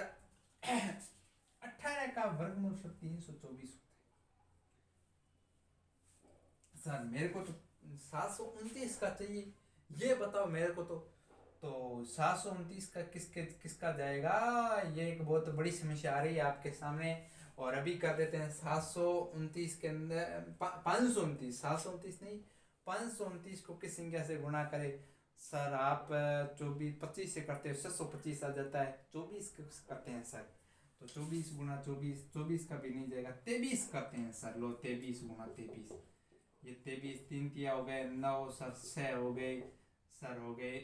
18 का वर्गमूल सर 324 होता है सर, मेरे को तो 729 का चाहिए, ये बताओ मेरे को, तो 729 का किसका जाएगा, ये एक बहुत बड़ी समस्या आ रही है आपके सामने, और अभी कर देते हैं 729 के अंदर 529, 729 नहीं 529 को किस संख्या से गुणा करें सर, आप 24 25 से करते हो 625 आ जाता है, 24 करते हैं सर, तो 24 × 24 का भी नहीं जाएगा, 23 करते हैं सर। लो 23 × 23, ये 23 3 तिया हो गए 9 सर, 6 हो गए सर, हो गए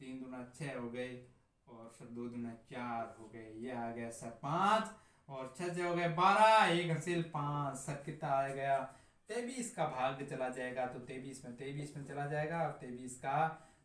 3 दूना 6 हो गए, और सर 2 दूना 4 हो गए, ये आ गया सर 5, और 6 से हो गए 12, एक हंसिल 5 सर, कितना आ गया 23 का भाग चला जाएगा, तो 23 में चला जाएगा, और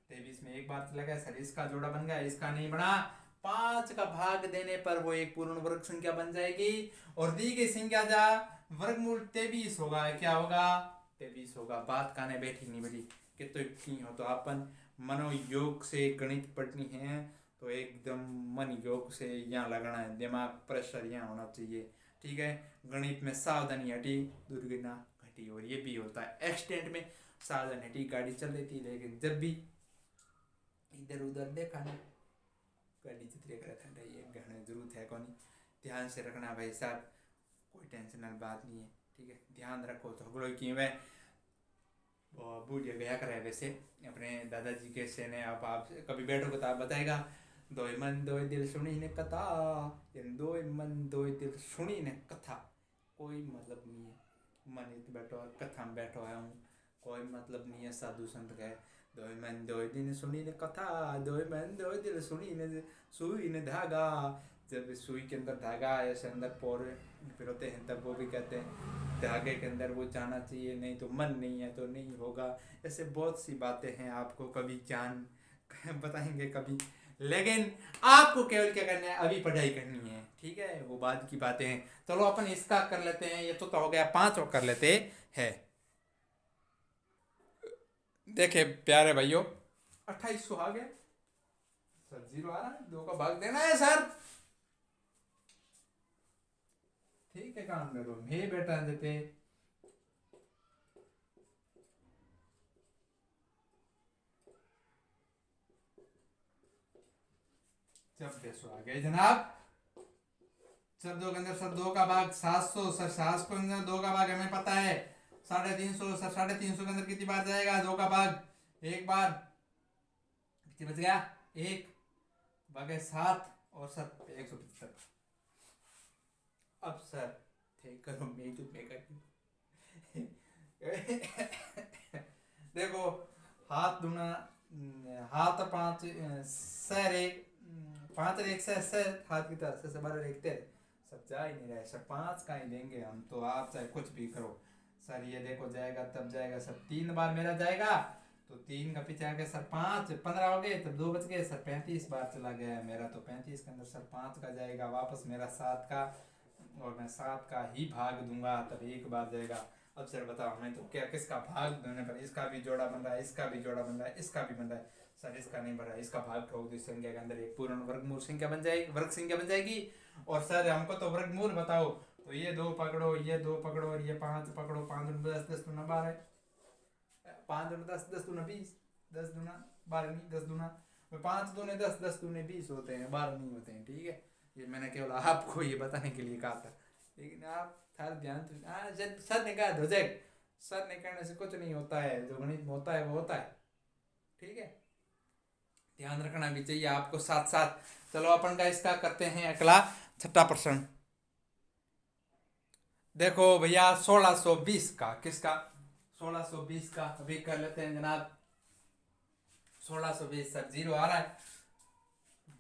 23 में एक बार चला गया सर, इसका जोड़ा बन गया, इसका नहीं बना। 5 का भाग देने पर वो एक पूर्ण वर्ग संख्या बन जाएगी, और दी गई संख्या जा वर्गमूल 23 होगा, क्या होगा 23 होगा। बात काने बैठी नहीं बैठी कि तो की हो, तो अपन मनोयोग से गणित पढ़नी है, तो एकदम मन योग से यहाँ लगना है, दिमाग प्रेशर यहाँ होना चाहिए, ठीक है। गणित में सावधानी हटी दुर्घटना घटी, और ये भी होता है एक्सीडेंट में सावधानी हटी, गाड़ी चल रही थी, लेकिन जब भी इधर उधर देखा ना, गाड़ी चित्रिया कर ठंडा, ये गहने जरूरत है कौन, ध्यान से रखना भाई साहब, कोई टेंशनल बात नहीं है, ठीक है। ध्यान रखो तो बोलो कि मैं बूढ़िया गया करे वैसे अपने दादाजी के से ने, आप कभी बैठोगे तो आप बताएगा, दो मन दो दिल सुनी ने कथा, दो मन दो दिल सुनी ने कथा, कोई मतलब नहीं है, मन इत बैठो कथा में बैठो है हूँ, कोई मतलब नहीं है। साधु संत कहे दो मन दो दिन सुनी ने कथा, दो मन दो दिल सुई ने धागा, जब सुई के अंदर धागा ऐसे अंदर पोर फिरते हैं तब वो भी कहते हैं धागे के अंदर वो जाना चाहिए, नहीं तो मन नहीं है तो नहीं होगा। ऐसे बहुत सी बातें हैं, आपको कभी जान बताएंगे कभी, लेकिन आपको केवल क्या करना है, अभी पढ़ाई करनी है, ठीक है, वो बाद की बातें हैं। चलो अपन इसका कर लेते हैं, ये तो हो गया 5 और कर लेते हैं। देखे प्यारे भाइयों 2800 आ गया सर, 0 आ रहा है, 2 का भाग देना है सर, ठीक है। काम करो मैं बेटा देते जब 200 आ गए जनाब, सर 2 के अंदर सर 2 का भाग 700 सर, 700 के अंदर 2 का भाग हमें पता है 350 सर, 350 के अंदर कितनी बार जाएगा 2 का भाग, एक बार, कितनी बच गया 1 भागे 7, और सर 175। अब सर ठीक करो, मैं चुप नहीं करती देखो हाथ दूना, हाथ 5 सर 1 5 और 1 सर, हाथ की तरफ से 12 एक तेरे सब जा ही नहीं रहे सर, 5 का ही लेंगे हम, तो आप चाहे कुछ भी करो सर। ये देखो जाएगा तब जाएगा सर, 3 बार मेरा जाएगा, तो 3 का पीछे आ गया सर 5, 15 हो गए, तब 2 बच गए सर, 35 बार चला गया है मेरा, तो 35 के अंदर सर 5 का जाएगा वापस मेरा 7 का, और मैं 7 का ही भाग दूंगा, तब 1 बार जाएगा। अब सर बताओ हमें तो क्या किसका भाग देने पर, इसका भी जोड़ा बन रहा है, इसका भी जोड़ा बन रहा है, इसका भी बन रहा है सर, इसका नहीं बन रहा है, इसका भाग ठोक इस संख्या के अंदर एक पूर्ण वर्गमूल संख्या बन जाएगी, वर्ग संख्या बन जाएगी। और सर हमको तो वर्गमूल बताओ, तो ये 2 पकड़ो, ये 2 पकड़ो, और ये 5 पकड़ो, 5 दूना 10, 10 दूना 12, 5 दूना 10, 10 दूना 20, 10 दूना 12 नहीं, 10 दूना 5 दूने 10, 10 दूने 20 होते हैं, 12 नहीं होते हैं, ठीक है। ये मैंने केवल आपको ये बताने के लिए कहा था, लेकिन आप थार ध्यान तो सर ने कहा ध्वजक, सर ने कहने से कुछ नहीं होता है, जो गणित में होता है वो होता है, ठीक है। ध्यान रखना भी चाहिए आपको साथ साथ। चलो अपन का इसका करते हैं अगला 6ठा प्रश्न। देखो भैया 1620 का, किसका 1620 का अभी कर लेते हैं जनाब। 1620 सर 0 आ रहा है,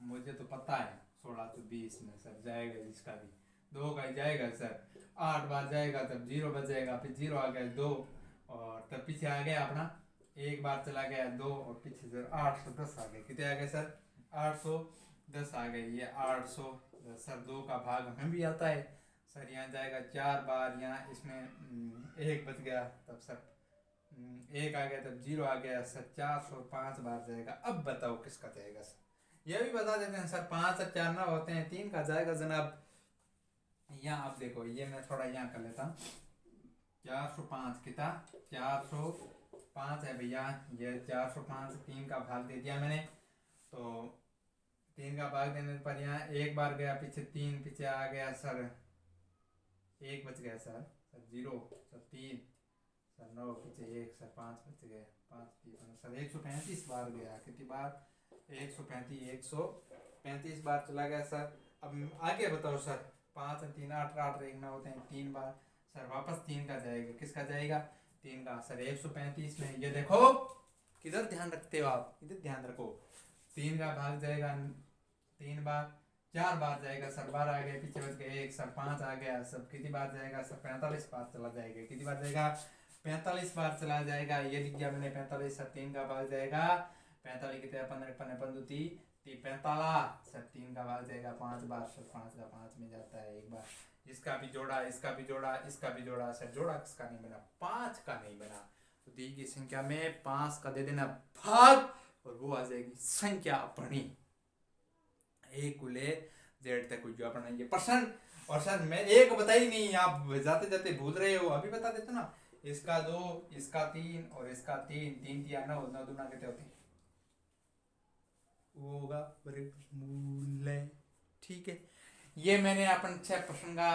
मुझे तो पता है 1620 में सर जाएगा, इसका भी 2 का ही जाएगा सर, 8 बार जाएगा तब 0 बच जाएगा, फिर 0 आ गया 2, और तब पीछे आ गया अपना 1 बार चला गया 2, और पीछे सर 810 आ गए, कितने आ गए सर 810 आ गए, ये 800 सर 2 का भाग हमें भी आता है सर, यहाँ जाएगा 4 बार, यहाँ इसमें 1 बच गया तब सर 1 आ गया, तब 0 आ गया सर, 405 बार जाएगा। अब बताओ किसका जाएगा सर, यह भी बता देते हैं सर, 5 और 4 ना होते हैं, 3 का जाएगा जनाब। यहाँ अब देखो ये मैं थोड़ा यहाँ कर लेता हूँ, 405 कितना 405 है भैया, ये 405 3 का भाग दे दिया मैंने, तो 3 का भाग देने पर यहाँ 1 बार गया पीछे 3, पीछे आ गया सर 1 बच गया सर 0 सर 3 सर 9, पीछे 1 सर 5 बच गए, 5 3 सर 135 बार गया, कितनी बार 135 बार चला गया सर। अब आगे बताओ सर। 5 3 8 8 देखना होते हैं 3 बार सर, वापस 3 का जाएगा, किसका जाएगा 3 का सर। 135 में ये देखो, किधर ध्यान रखते हो आप, इधर ध्यान रखो। 3 का भाग जाएगा 3 बार, 4 बार जाएगा सर, 12 आ गए, पीछे बच गए 1 सर, 5 आ गया सब, कितनी बार जाएगा सर 45 बार चला जाएगा, कितनी बार जाएगा 45 बार चला जाएगा। ये लिख दिया मैंने 45 सर, 3 का भाग जाएगा 45 कितने 15 15 15 30 45 सर, 3 का भाग जाएगा 5 बार सर, 5 का 5 में जाता है 1 बार। इसका भी जोड़ा, इसका भी जोड़ा, इसका भी जोड़ा सर, जोड़ा किसका नहीं बना 5 का नहीं बना, तो दी गई संख्या में 5 का दे देना भाग और वो आ जाएगी संख्या अपनी। एक कुले जेड तक जो अपना ये प्रश्न। और सर मैं एक बताई नहीं, आप जाते जाते भूल रहे हो, अभी बता देते ना। इसका 2, इसका 3 और इसका 3, 3 3 9 9 दूना कितने होते हैं, वो होगा वर्गमूल। ठीक है, ये मैंने अपन 6 प्रश्न का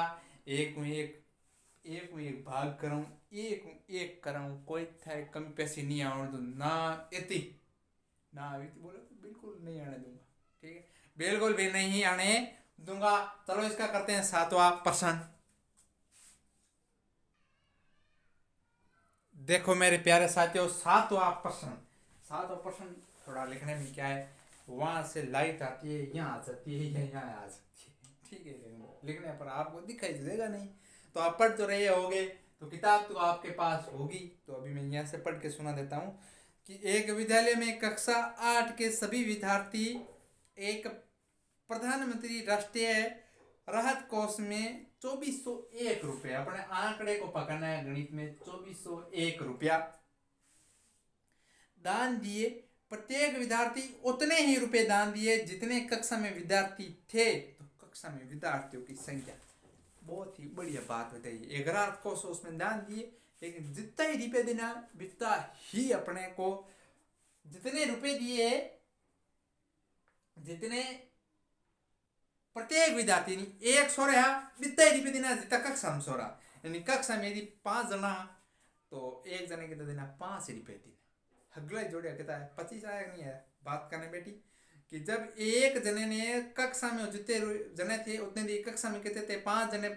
एक में एक भाग कराऊं, एक कराऊं, कोई था कमी पैसे नहीं आने दूं ना, इतनी ना बोलो बिल्कुल नहीं आने दूंगा। ठीक है, बिल्कुल भी नहीं आने दूंगा। चलो इसका करते हैं 7वां प्रश्न। देखो मेरे प्यारे साथियों, 7वां प्रश्न थोड़ा लिखने में क्या है, वहां से लाइट आती है, यहाँ आ सकती है, यहाँ आ सकती है। ठीक है, लिखने पर आपको दिखाई देगा नहीं, तो आप पढ़ तो रहे होगे, तो किताब तो आपके पास होगी। तो अभी मैं यहाँ से पढ़ के सुना देता हूँ कि एक विद्यालय में कक्षा 8 के सभी विद्यार्थी एक प्रधानमंत्री राष्ट्रीय राहत कोष में 2401 रुपये, अपने आंकड़े को पकड़ना है गणित में, 2401 रुपया दान दिए। प्रत्येक विद्यार्थी उतने ही रुपए दान दिए जितने कक्षा में विद्यार्थी थे। तो कक्षा में विद्यार्थियों की संख्या, बहुत ही बढ़िया बात बताइए। 11 को उसमें दान दिए, लेकिन जितना ही रुपये देना बिकता ही अपने को, जितने रुपए दिए, जितने प्रत्येक विद्यार्थी नहीं एक सौ रहा, जितना ही रुपये देना जितना कक्षा में सो रहा। यानी कक्षा में यदि 5 जना तो एक जने के तो देना 5 रुपये देना। अगला जोड़िया कहता है 25 आया नहीं है। बात करने बेटी कि जब एक जने ने कक्षा में जितने जने थे उतने दिए, कक्षा में कहते थे 5 जने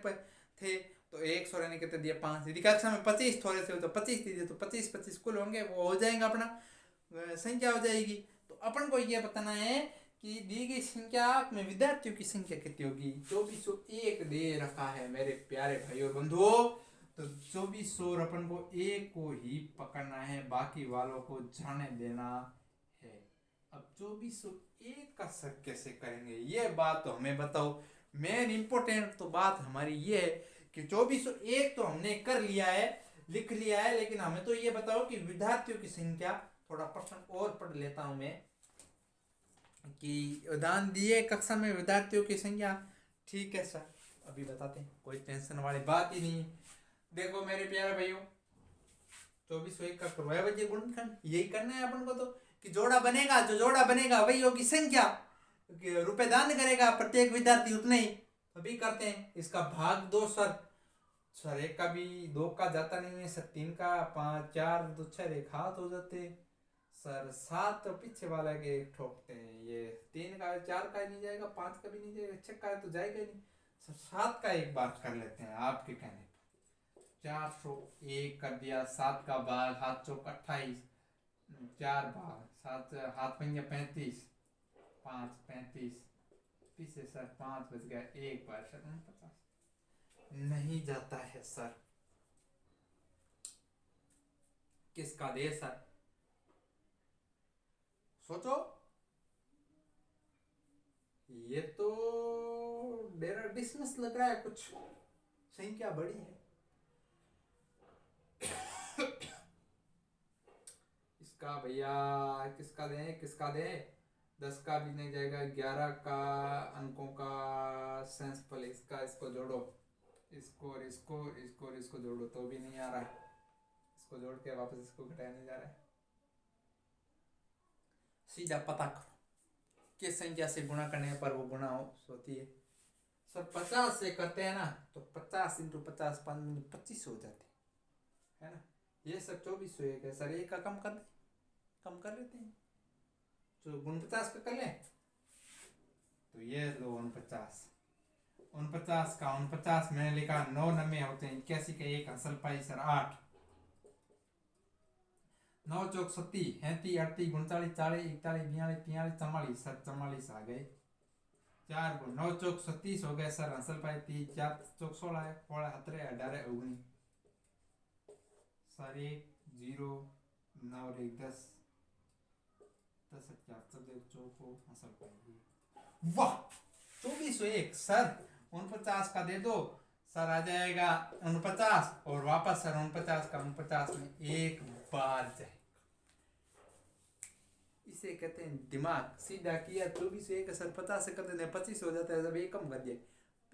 थे तो 100 ने कहते दिया 5, यदि कक्षा में 25 थोड़े से हो तो 25 दीजिए, तो 25 कुल होंगे, वो हो जाएगा अपना संख्या हो जाएगी। तो अपन को ये बताना है कि दी गई संख्या में विद्यार्थियों की संख्या कितनी होगी। 2401 दे रखा है मेरे प्यारे भाई और बंधुओं, तो 2400 अपन को एक को ही पकड़ना है, बाकी वालों को जाने देना है। अब 2401 का सर कैसे करेंगे, ये बात तो हमें बताओ। मेन इंपोर्टेंट तो बात हमारी ये है कि 2401 तो हमने कर लिया है, लिख लिया है, लेकिन हमें तो ये बताओ कि विद्यार्थियों की संख्या। थोड़ा प्रश्न और पढ़ लेता हूं मैं कि दान दिए कक्षा में विद्यार्थियों की संख्या। ठीक है सर, अभी बताते हैं, कोई टेंशन वाली बात ही नहीं। देखो मेरे प्यारे भाइयों, 2401 का करवाया बच्चे गुणनखंड, यही करना है अपन को। तो कि जोड़ा बनेगा, जो जोड़ा बनेगा वही होगी संख्या, रुपए दान करेगा प्रत्येक विद्यार्थी उतने ही। अभी करते हैं इसका भाग 2 सर 1 का भी 2 का जाता नहीं है सर, 3 का 5 4 2 6 एक हाथ हो जाते सर, 7 तो पीछे वाला के ठोकते हैं, ये 3 का 4 का नहीं जाएगा, 5 का भी नहीं जाएगा, 6 का तो जाएगा नहीं सर, 7 का एक बार कर लेते हैं आपके कहने पर। 401 कर दिया, 7 का भाग, हाथ चौक 28, 4 भाग 7, हाथ पंजा 35, 5 35, पीछे सर 5 बच गया, एक बार सर 49 नहीं जाता है सर। किसका दे सर, सोचो। ये तो डेरा डिसमिस लग रहा है, कुछ संख्या बड़ी है। इसका भैया किसका दे, किसका दे, 10 का भी नहीं जाएगा, 11 का अंकों का सेंसफल, इसका इसको जोड़ो, इसको और इसको, इसको और इसको जोड़ो तो भी नहीं आ रहा है, इसको जोड़ के वापस इसको घटाया नहीं जा रहा है। सीधा पता करो किस संख्या से गुणा करने पर वो गुणा होती है सर। 50 से करते हैं ना तो 50 × 50 25 हो जाते है ना। ये सर 2401 है सर, एक का कम कर लेते हैं, तो 49 का कर लें तो ये 49 49 का 49 मैंने लिखा 9 नमे होते हैं 81 का 1 हंसल पाई सर 8 9 चौक 37 37 38 39 40 41 42 43 44 सर 44 आ गए 4 गुण 9 चौक 37 हो गए सर हंसल पाई 30 4 चौक 16 है 16 17 18 19 सर 1 0 9 और 1 10 10 4 14 चौको हंसल पाई वाह 2401 सर 49 का दे दो सर आ जाएगा 49 और वापस सर 49 का 49 में एक बार जाएगा। इसे कहते हैं दिमाग सीधा किया 24 सर 50 से कर देते 25 हो जाता है, जब एक कम कर दिया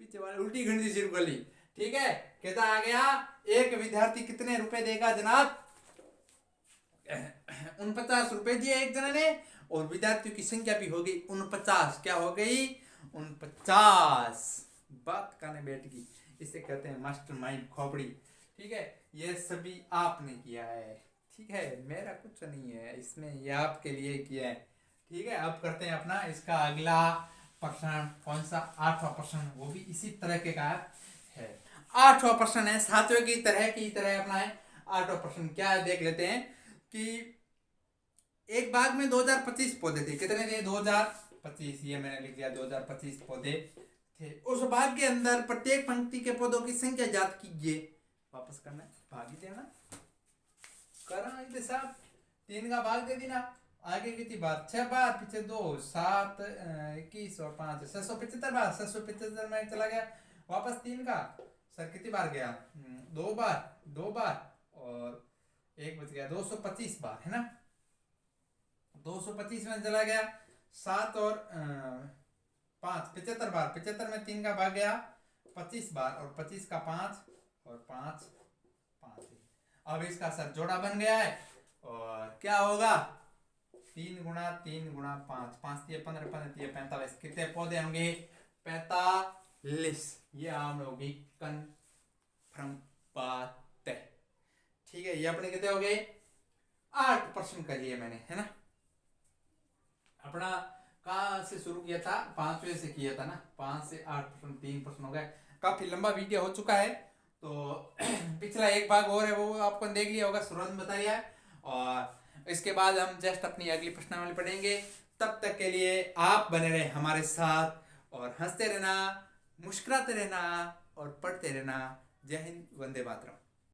पीछे वाले उल्टी गिनती शुरू कर ली। ठीक है, कहता आ गया एक विद्यार्थी कितने रुपए देगा जनाब? 49 रुपए दिए एक जने ने और विद्यार्थियों की संख्या भी हो गई 49। क्या हो गई? 49। बात करने बैठ गई। इसे कहते हैं मास्टरमाइंड खोपड़ी। ठीक है, ये सभी आपने किया है। ठीक है, मेरा कुछ नहीं है इसमें, ये आपके लिए किया है। ठीक है, अब करते हैं अपना इसका अगला प्रश्न। कौन सा? 8वां प्रश्न, वो भी इसी तरह के का है। 8वां प्रश्न है 7वें की तरह अपना है। 8वां प्रश्न क्या है देख लेते हैं कि एक बाग में 2025 पौधे थे। कितने थे? 2025। ये मैंने लिख दिया 2025 पौधे थे। उस बाग के अंदर प्रत्येक पंक्ति के पौधों की संख्या ज्ञात कीजिए। वापस करना है, भाग ही देना करा साहब। 3 का भाग दे देना। आगे कितनी बार? 6 बार, पीछे 2 7 21 और 5 675 बार। 675 में चला गया। वापस 3 का सर कितनी बार गया? 2 बार और एक बच गया 225 बार, है ना? 225 में चला गया। 7 और 5 75 बार। 75 में 3 का भाग गया 25 बार और 25 का 5 और 5 5। अब इसका सर जोड़ा बन गया है और क्या होगा? 3 गुणा 3 गुणा 5 5 3 15 15 3 45। कितने पौधे होंगे? 45। ये हम होगी कन्फर्म बात है। ठीक है, ये अपने कितने हो गए? 8% करिए मैंने, है ना? अपना कहाँ से शुरू किया था? 5वें से किया था ना। 5 से 8% 3% हो गए। काफी लंबा वीडियो हो चुका है, तो पिछला एक भाग और है वो आपको देख लिया होगा, शुरुआत में बताया है। और इसके बाद हम जस्ट अपनी अगली प्रश्नावली पढ़ेंगे। तब तक के लिए आप बने रहे हमारे साथ और हंसते रहना, मुस्कुराते रहना और पढ़ते रहना। जय हिंद, वंदे मातरम।